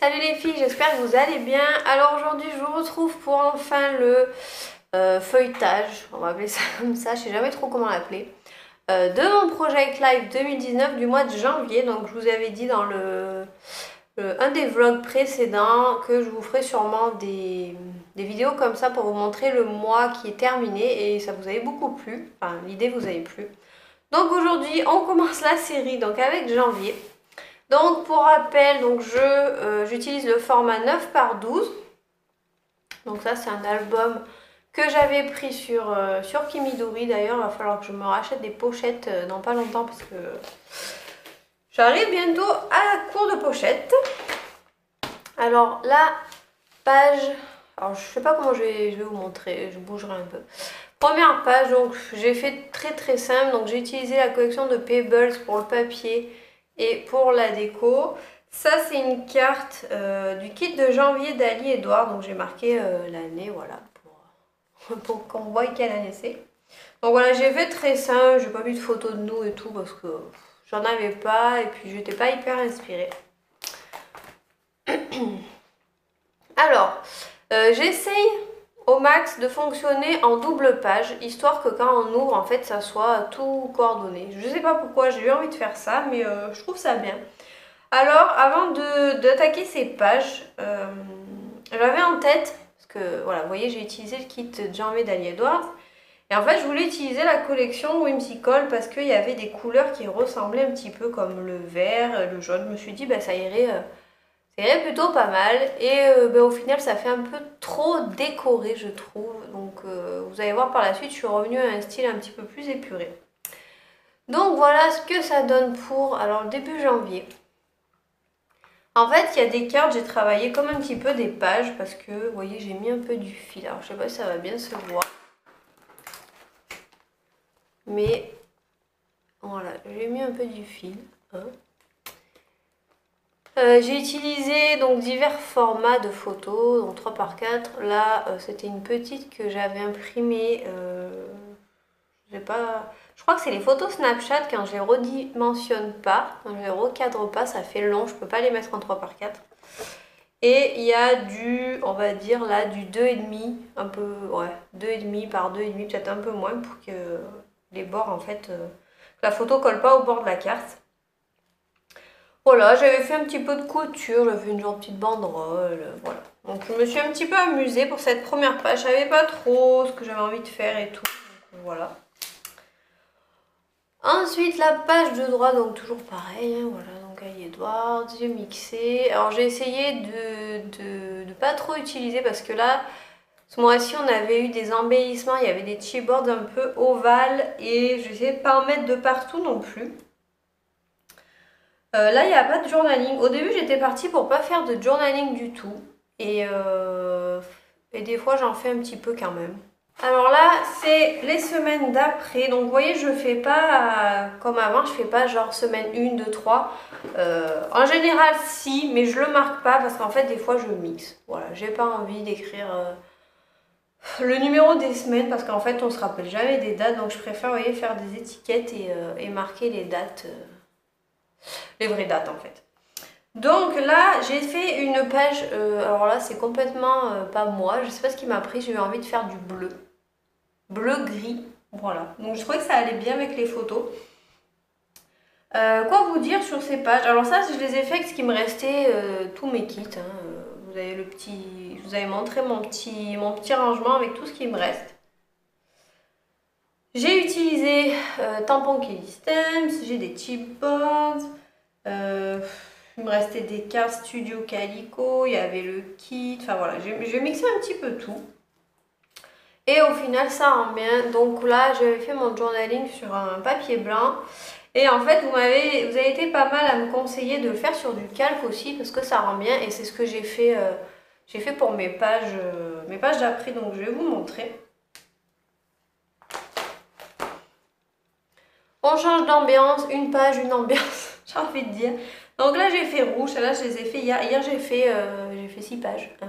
Salut les filles, j'espère que vous allez bien. Alors aujourd'hui je vous retrouve pour enfin le feuilletage, on va appeler ça comme ça, je sais jamais trop comment l'appeler, de mon Project Live 2019 du mois de janvier. Donc je vous avais dit dans un des vlogs précédents que je vous ferai sûrement des vidéos comme ça pour vous montrer le mois qui est terminé et ça vous avait beaucoup plu, enfin l'idée vous avait plu. Donc aujourd'hui on commence la série donc avec janvier. Donc pour rappel, donc j'utilise le format 9 par 12. Donc ça c'est un album que j'avais pris sur Kimidori. D'ailleurs il va falloir que je me rachète des pochettes dans pas longtemps parce que j'arrive bientôt à la cour de pochettes. Alors la page, alors je sais pas comment je vais vous montrer, je bougerai un peu. Première page, donc j'ai fait très simple, donc j'ai utilisé la collection de Pebbles pour le papier et pour la déco. Ça c'est une carte du kit de janvier d'Ali Edouard, donc j'ai marqué l'année, voilà, pour qu'on voit quelle année c'est. Donc voilà, j'ai fait très simple, j'ai pas mis de photos de nous et tout parce que j'en avais pas et puis j'étais pas hyper inspirée. Alors, j'essaye au max de fonctionner en double page, histoire que quand on ouvre, en fait, ça soit tout coordonné. Je sais pas pourquoi j'ai eu envie de faire ça, mais je trouve ça bien. Alors, avant d'attaquer ces pages, j'avais en tête, parce que, voilà, vous voyez, j'ai utilisé le kit de janvier d'Ali Edwards, et en fait, je voulais utiliser la collection Whimsical parce qu'il y avait des couleurs qui ressemblaient un petit peu comme le vert, le jaune. Je me suis dit, bah, ça irait plutôt pas mal et au final ça fait un peu trop décoré je trouve, donc vous allez voir par la suite je suis revenue à un style un petit peu plus épuré. Donc voilà ce que ça donne pour alors début janvier. En fait il y a des cartes, j'ai travaillé comme un petit peu des pages parce que vous voyez j'ai mis un peu du fil, alors je sais pas si ça va bien se voir, mais voilà j'ai mis un peu du fil, hein. J'ai utilisé donc divers formats de photos, donc 3 par 4. Là, c'était une petite que j'avais imprimée. Je crois que c'est les photos Snapchat, quand je les redimensionne pas, quand je les recadre pas, ça fait long, je peux pas les mettre en 3 par 4. Et il y a du, on va dire là, du 2,5, un peu, ouais, 2,5 par 2,5, peut-être un peu moins pour que les bords, en fait, que la photo colle pas au bord de la carte. Voilà, j'avais fait un petit peu de couture, j'avais fait une genre petite banderole, voilà. Donc je me suis un petit peu amusée pour cette première page, je savais pas trop ce que j'avais envie de faire et tout, donc voilà. Ensuite la page de droite, donc toujours pareil, hein, voilà, donc Ali Edwards, j'ai mixé. Alors j'ai essayé de pas trop utiliser parce que là, ce mois-ci on avait eu des embellissements, il y avait des chipboards un peu ovales et je n'essayais de pas en mettre de partout non plus. Là, il n'y a pas de journaling. Au début, j'étais partie pour pas faire de journaling du tout. Et des fois, j'en fais un petit peu quand même. Alors là, c'est les semaines d'après. Donc, vous voyez, je fais pas comme avant. Je fais pas genre semaine 1, 2, 3. En général, si, mais je le marque pas parce qu'en fait, des fois, je mixe. Voilà, j'ai pas envie d'écrire le numéro des semaines parce qu'en fait, on se rappelle jamais des dates. Donc, je préfère, vous voyez, faire des étiquettes et marquer les dates. Les vraies dates en fait. Donc là j'ai fait une page, alors là c'est complètement pas moi, je sais pas ce qui m'a pris, j'ai eu envie de faire du bleu. Bleu gris, voilà. Donc je trouvais que ça allait bien avec les photos. Quoi vous dire sur ces pages? Alors ça je les ai fait avec ce qui me restait, tous mes kits, hein. Vous avez le petit, je vous avais montré mon petit rangement avec tout ce qui me reste. J'ai utilisé tampon Kelly Stamps, j'ai des chipboards, il me restait des cartes Studio Calico, il y avait le kit, enfin voilà, j'ai mixé un petit peu tout. Et au final ça rend bien, donc là j'avais fait mon journaling sur un papier blanc. Et en fait vous avez été pas mal à me conseiller de le faire sur du calque aussi parce que ça rend bien et c'est ce que j'ai fait pour mes pages d'après, donc je vais vous montrer. On change d'ambiance, une page, une ambiance, j'ai envie de dire. Donc là j'ai fait rouge, là je les ai fait hier. Hier j'ai fait 6 pages. Hein.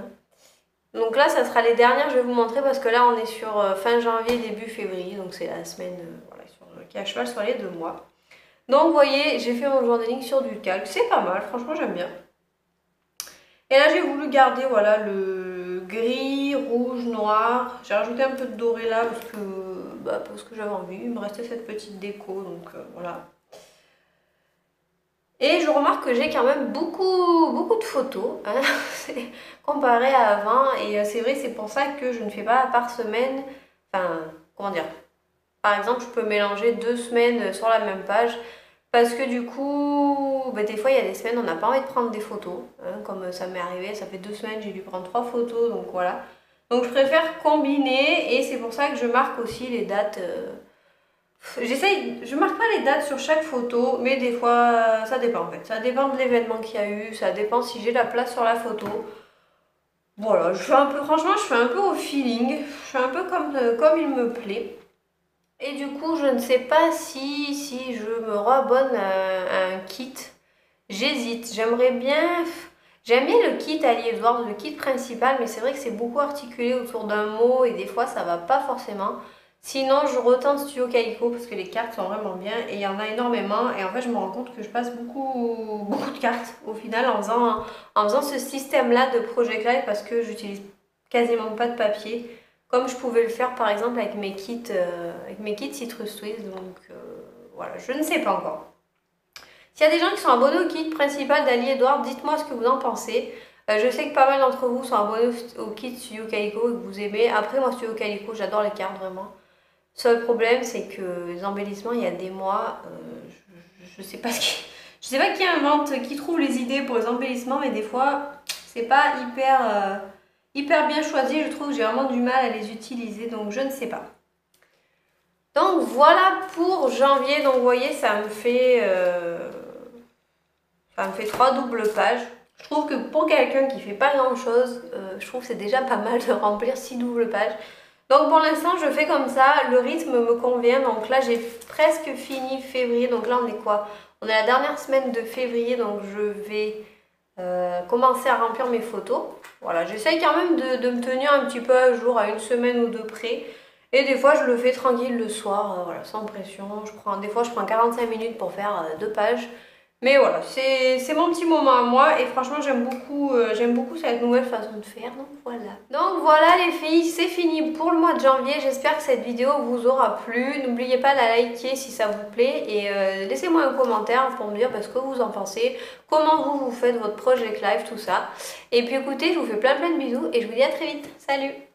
Donc là ça sera les dernières, je vais vous montrer parce que là on est sur fin janvier, début février. Donc c'est la semaine voilà, qui est à cheval sur les 2 mois. Donc vous voyez, j'ai fait mon journaling sur du calque. C'est pas mal, franchement j'aime bien. Et là j'ai voulu garder voilà le gris, rouge, noir. J'ai rajouté un peu de doré là parce que j'avais envie. Il me restait cette petite déco donc voilà. Et je remarque que j'ai quand même beaucoup de photos hein, comparé à avant. Et c'est vrai, c'est pour ça que je ne fais pas par semaine. Enfin, comment dire? Par exemple, je peux mélanger 2 semaines sur la même page. Parce que du coup, bah, des fois, il y a des semaines, on n'a pas envie de prendre des photos. Hein, comme ça m'est arrivé, ça fait 2 semaines, j'ai dû prendre 3 photos. Donc voilà. Donc je préfère combiner. Et c'est pour ça que je marque aussi les dates. Je marque pas les dates sur chaque photo, mais des fois, ça dépend en fait. Ça dépend de l'événement qu'il y a eu, ça dépend si j'ai la place sur la photo. Voilà, je fais un peu, franchement, je fais un peu au feeling. Je fais un peu comme il me plaît. Et du coup, je ne sais pas si je me rabonne à un kit. J'hésite, j'aime bien le kit Ali Edwards, le kit principal, mais c'est vrai que c'est beaucoup articulé autour d'un mot et des fois ça va pas forcément. Sinon, je retente Studio Calico parce que les cartes sont vraiment bien et il y en a énormément. Et en fait, je me rends compte que je passe beaucoup de cartes au final en faisant ce système-là de Project Live parce que j'utilise quasiment pas de papier, comme je pouvais le faire par exemple avec mes kits Citrus Twist. Donc voilà, je ne sais pas encore. S'il y a des gens qui sont abonnés au kit principal d'Ali Edouard, dites-moi ce que vous en pensez. Je sais que pas mal d'entre vous sont abonnés au kit Studio Calico et que vous aimez. Après, moi, Studio Calico, j'adore les cartes vraiment. Seul problème, c'est que les embellissements, il y a des mois, je sais pas je sais pas qui invente, qui trouve les idées pour les embellissements, mais des fois, c'est pas hyper bien choisi. Je trouve que j'ai vraiment du mal à les utiliser, donc je ne sais pas. Donc voilà pour janvier. Donc vous voyez, ça me fait 3 doubles pages. Je trouve que pour quelqu'un qui fait pas grand chose, je trouve que c'est déjà pas mal de remplir 6 doubles pages. Donc pour l'instant je fais comme ça, le rythme me convient. Donc là j'ai presque fini février, donc là on est quoi? On est la dernière semaine de février, donc je vais commencer à remplir mes photos. Voilà, j'essaye quand même de me tenir un petit peu à jour, à une semaine ou deux près. Et des fois je le fais tranquille le soir, voilà, sans pression. Des fois je prends 45 minutes pour faire 2 pages. Mais voilà, c'est mon petit moment à moi et franchement j'aime beaucoup cette nouvelle façon de faire, donc voilà. Donc voilà les filles, c'est fini pour le mois de janvier. J'espère que cette vidéo vous aura plu. N'oubliez pas de la liker si ça vous plaît et laissez-moi un commentaire pour me dire ce que vous en pensez, comment vous faites votre Project Live, tout ça. Et puis écoutez, je vous fais plein de bisous et je vous dis à très vite. Salut!